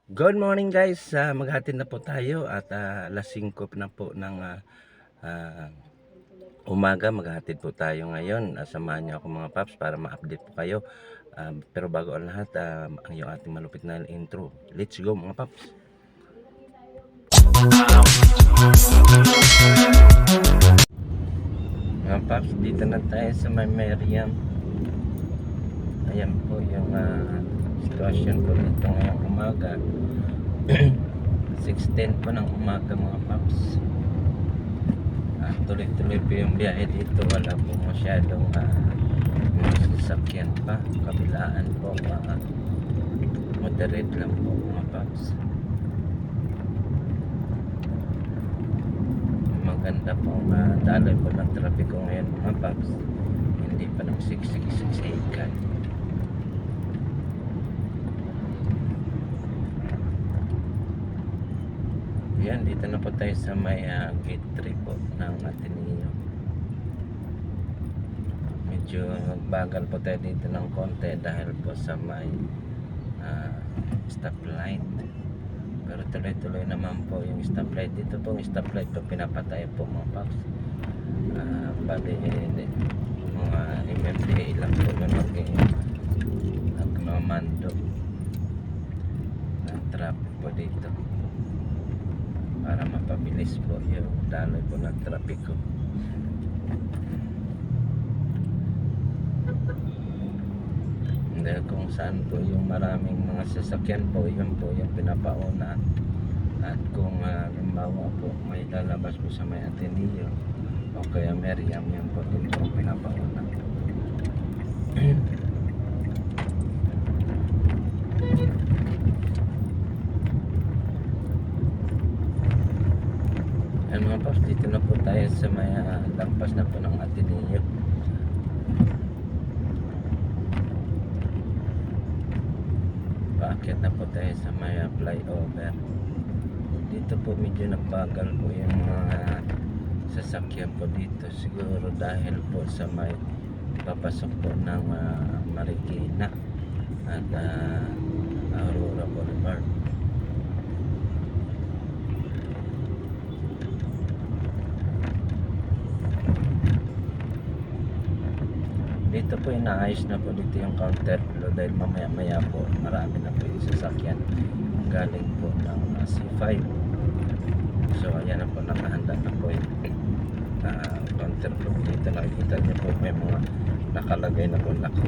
Good morning guys, maghatid na po tayo at alas 5 na po ng umaga. Maghatid po tayo ngayon. Samahan niyo ako mga paps para ma-update po kayo. Pero bago ang lahat, ang yung ating malupit na intro. Let's go mga paps. Mga paps, dito na tayo sa may Meriam. Ayan po yung sitwasyon po nito ngayong umaga. 6:10 po ng umaga mga paps. Tuloy-tuloy po yung biyahe dito. Wala po masyadong mga sasakyan pa. Kabilaan po, moderate lang po mga paps. Maganda po ang daloy po ng trapiko ngayon mga paps. Hindi pa ng siksik-siksikan. Yan, dito na po tayo sa may gate 3 po ng Ateneo. Medyo magbagal po tayo dito ng konti dahil po sa may stoplight. Pero tuloy-tuloy naman po yung stoplight. Dito po yung stoplight po pinapatay po mga paps. Bali mga MMDA lang po na nagmamando ng traffic po dito para mapabilis po yung daloy po ng trapiko. Dahil kung saan po yung maraming mga sasakyan po, yun po yung pinapauna. At kung limbawa po may lalabas po sa may Ateneo o kaya Meriam, yan po yung pinapauna. Mga paps, dito na po tayo sa may lampas na po ng Ateneo. Paakyat na po tayo sa may flyover. Dito po medyo nagbagal po yung mga sasakyan po dito. Siguro dahil po sa may papasok po ng Marikina at Aurora Boulevard. Dito po inaayos na po dito yung counter flow dahil mamaya-maya po marami na po yung sasakyan galing po ng C5. So ayan na po, nakahanda na po yung counter flow. Dito nakikita niyo po may mga nakalagay na po lako.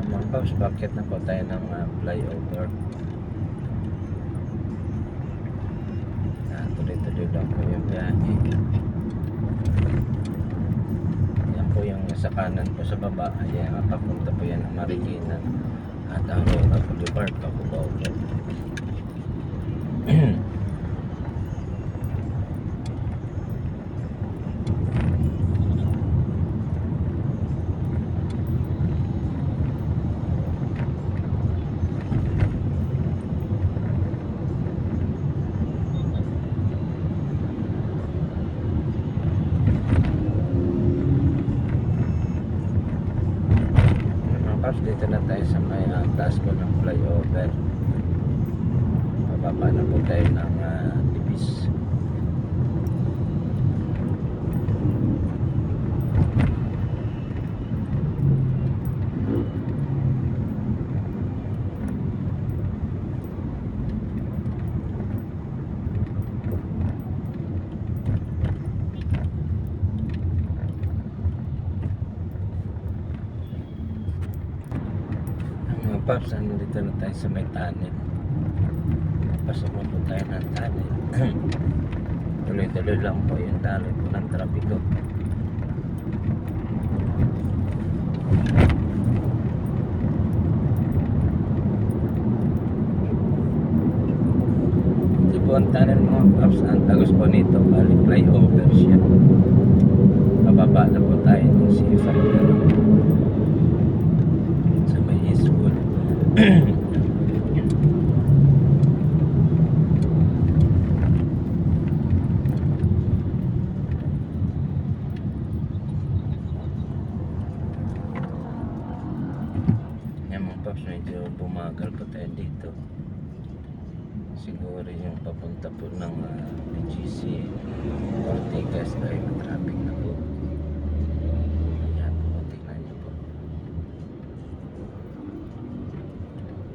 Mga paps, bakit na po tayo ng flyover. Tuloy-tuloy lang po yung biyahe. Yan po yung sa kanan po sa baba. Ayan, papunta po yan ng Marikina at Aurora Boulevard, Cubao po. Dito na tayo sa may taas po ng flyover. Pababa na po tayo ng Libis. Paps, dito na tayo sa may tunnel. Pasok na po tayo ng tunnel. Tuloy-tuloy lang po yung daloy po ng trapiko. Ito po ang tunnel mga paps. Ang tagos po nito, bali flyover siya. Pababa na po tayo ng C5 sa may Eastwood. paps, medyo bumagal po tayo dito. Siguro yung papunta po ng BGC Ortigas dahil traffic na po. Ayan po, tingnan nyo po.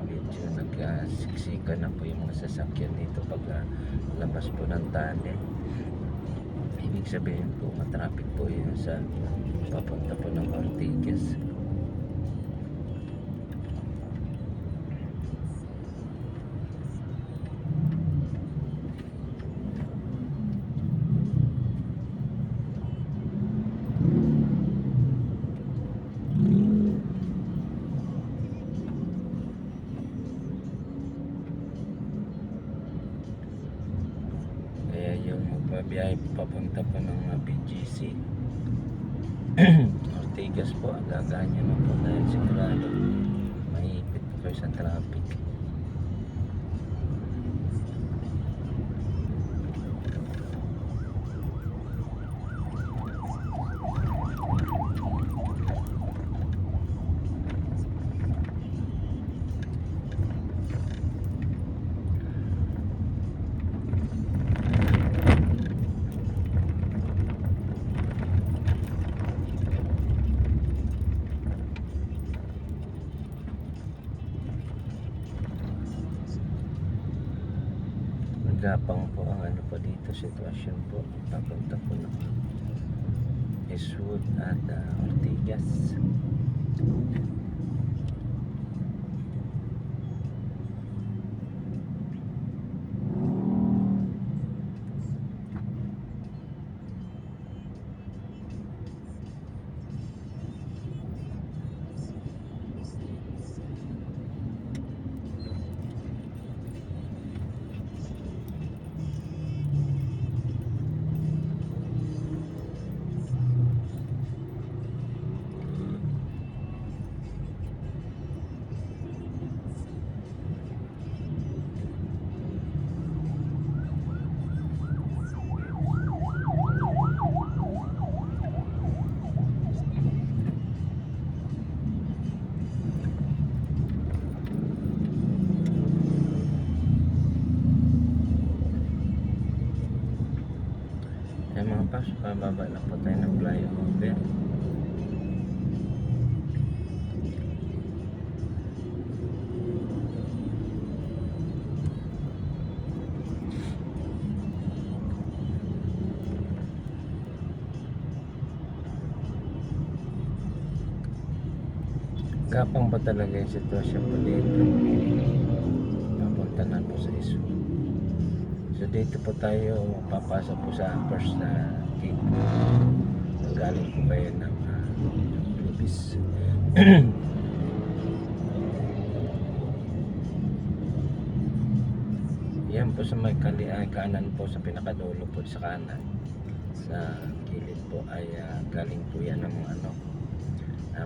Medyo nagsiksikan na po yung mga sasakyan dito pag labas po ng tunnel. Ibig sabihin po matraffic po yun sa papunta po ng Ortigas. Kaya yung magbabiyahe papunta po ng BGC Ortigas po, agagaan nyo na po dahil sigurado mahigpit po kayo sa traffic. Gapang po ang ano po dito, sitwasyon po papunta po ng Eastwood at Ortigas. Ay mga pas, pababa na po tayo ng flyover. Gapang pa talaga yung sitwasyon po dito. Papunta na po sa Eastwood. So dito po tayo papasok po sa first gate. Galing po kayo ng Libis. Yan po sa may kanan po, sa pinakadulo po sa kanan. Sa gilid po ay galing po yan ng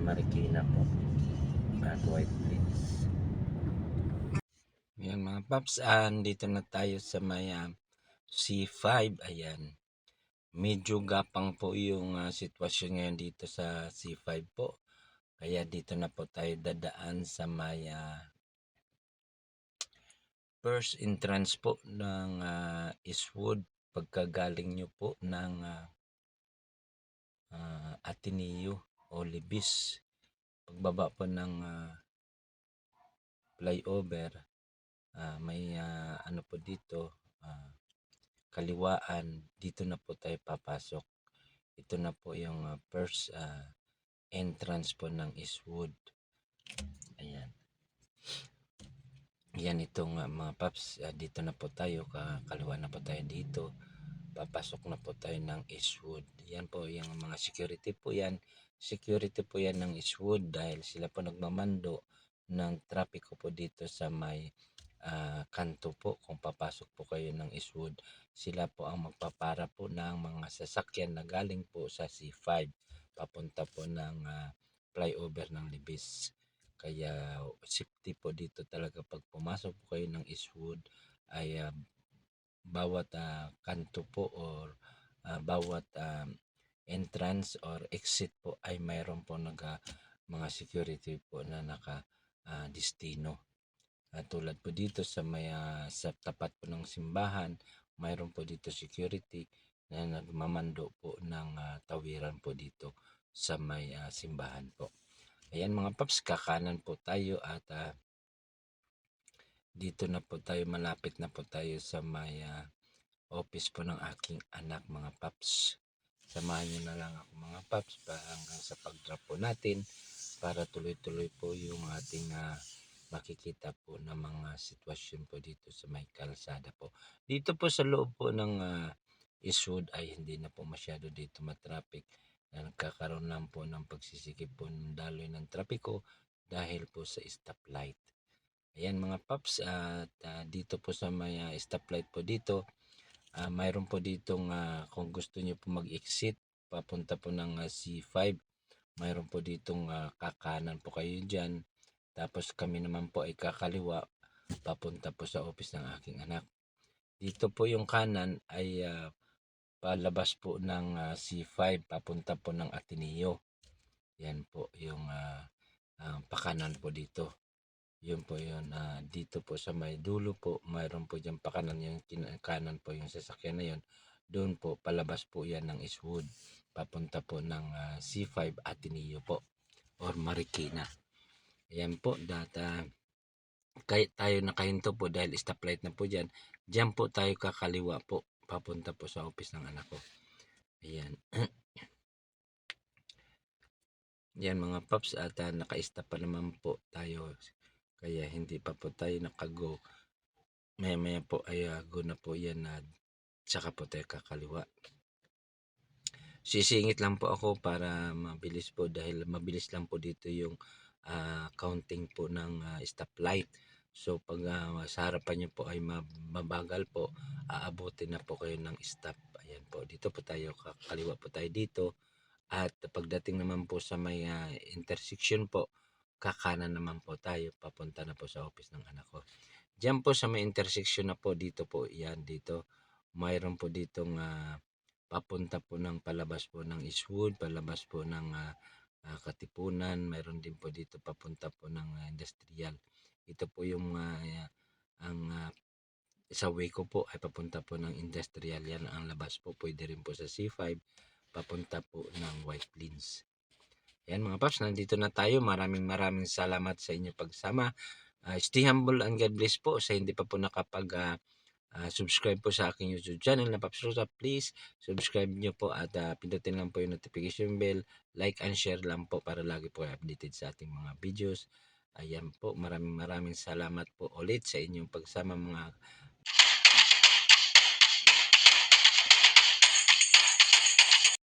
Marikina po at White Plains. Yan mga paps, dito na tayo sa may C5. Ayan, medyo gapang po yung sitwasyon ngayon dito sa C5 po, kaya dito na po tayo dadaan sa may first entrance po ng Eastwood pagkagaling nyo po ng Ateneo o Libis. Pagbaba po ng flyover, may ano po dito, kaliwaan, dito na po tayo papasok. Ito na po yung first entrance po ng Eastwood. Ayan. Yan itong mga paps, dito na po tayo, kaliwa na po tayo dito. Papasok na po tayo ng Eastwood. Yan po yung mga security po yan. Security po yan ng Eastwood dahil sila po nagmamando ng trapiko po dito sa may kanto po. Kung papasok po kayo ng Eastwood, sila po ang magpapara po ng mga sasakyan na galing po sa C5 papunta po ng flyover ng Libis. Kaya safety po dito talaga pag pumasok po kayo ng Eastwood ay bawat kanto po or bawat entrance or exit po ay mayroon po mga security po na naka destino. Tulad po dito sa tapat po ng simbahan, mayroon po dito security na nagmamando po ng tawiran po dito sa may simbahan po. Ayan mga paps, kakanan po tayo at dito na po tayo, malapit na po tayo sa may office po ng aking anak mga paps. Samahan nyo na lang ako mga paps hanggang sa pag-drop po natin para tuloy-tuloy po yung ating makikita po ng mga sitwasyon po dito sa may kalsada po. Dito po sa loob po ng Eastwood ay hindi na po masyado dito matraffic. Nagkakaroon lang po ng pagsisikip po ng daloy ng trapiko dahil po sa stoplight. Ayan mga paps, at dito po sa may stoplight po dito, mayroon po ditong kung gusto niyo po mag-exit papunta po ng C5, mayroon po ditong kakanan po kayo dyan. Tapos kami naman po ay kakaliwa papunta po sa office ng aking anak. Dito po yung kanan ay palabas po ng C5 papunta po ng Ateneo. Yan po yung pakanan po dito. Yun po yun. Dito po sa may dulo po, mayroon po dyan pakanan. Yung kanan po yung sasakyan na yun. Doon po, palabas po yan ng Eastwood. Papunta po ng C5 Ateneo po. Or Marikina. Ayan po. Kahit tayo nakahinto po dahil stoplight na po dyan. Dyan po tayo kakaliwa po. Papunta po sa office ng anak ko. Ayan. Yan mga paps, at naka-stop pa naman po tayo. Kaya hindi pa po tayo nakago. Maya po ay go na po yan na tsaka po tayo kakaliwa. Sisingit lang po ako para mabilis po dahil mabilis lang po dito yung counting po ng stoplight. So pag sa harapan nyo po ay mabagal po, aabutin na po kayo ng stop. Ayan po, dito po tayo, kakaliwa po tayo dito. At pagdating naman po sa may intersection po, kakanan naman po tayo, papunta na po sa office ng anak ko. Diyan po sa may intersection na po, dito po, yan dito, mayroon po ditong papunta po ng palabas po ng Eastwood, palabas po ng Katipunan, mayroon din po dito papunta po ng Industrial. Ito po yung ang sa way ko po ay papunta po ng Industrial, yan ang labas po, pwede rin po sa C5, papunta po ng White Plains. Yan mga paps, nandito na tayo. Maraming salamat sa inyong pagsama. Stay humble and God bless po. Sa hindi pa po subscribe po sa aking YouTube channel na Paps Rosa, please subscribe nyo po at pindutin lang po yung notification bell, like and share lang po para lagi po updated sa ating mga videos. Ayan po, maraming salamat po ulit sa inyong pagsama mga